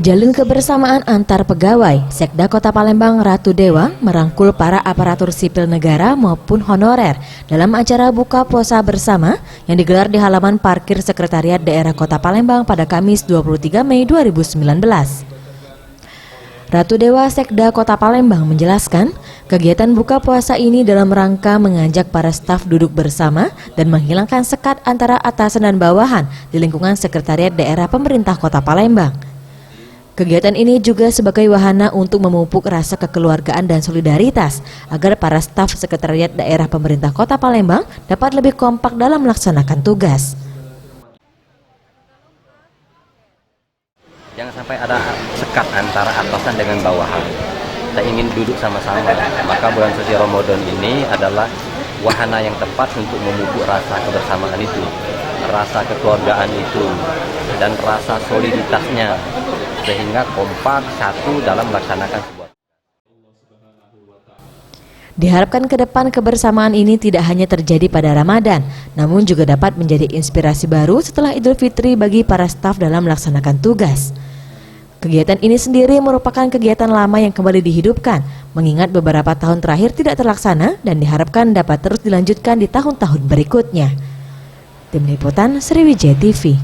Jalin kebersamaan antar pegawai, Sekda Kota Palembang Ratu Dewa merangkul para aparatur sipil negara maupun honorer dalam acara buka puasa bersama yang digelar di halaman parkir Sekretariat Daerah Kota Palembang pada Kamis 23 Mei 2019. Ratu Dewa Sekda Kota Palembang menjelaskan, kegiatan buka puasa ini dalam rangka mengajak para staf duduk bersama dan menghilangkan sekat antara atasan dan bawahan di lingkungan Sekretariat Daerah Pemerintah Kota Palembang. Kegiatan ini juga sebagai wahana untuk memupuk rasa kekeluargaan dan solidaritas agar para staf Sekretariat Daerah Pemerintah Kota Palembang dapat lebih kompak dalam melaksanakan tugas. Jangan sampai ada sekat antara atasan dengan bawahan. Kita ingin duduk sama-sama. Maka bulan suci Ramadan ini adalah wahana yang tepat untuk memupuk rasa kebersamaan itu, rasa kekeluargaan itu, dan rasa soliditasnya, sehingga kompak satu dalam melaksanakan sebuah. Diharapkan ke depan kebersamaan ini tidak hanya terjadi pada Ramadan, namun juga dapat menjadi inspirasi baru setelah Idul Fitri bagi para staf dalam melaksanakan tugas. Kegiatan ini sendiri merupakan kegiatan lama yang kembali dihidupkan, mengingat beberapa tahun terakhir tidak terlaksana dan diharapkan dapat terus dilanjutkan di tahun-tahun berikutnya. Tim Liputan Sriwijaya TV.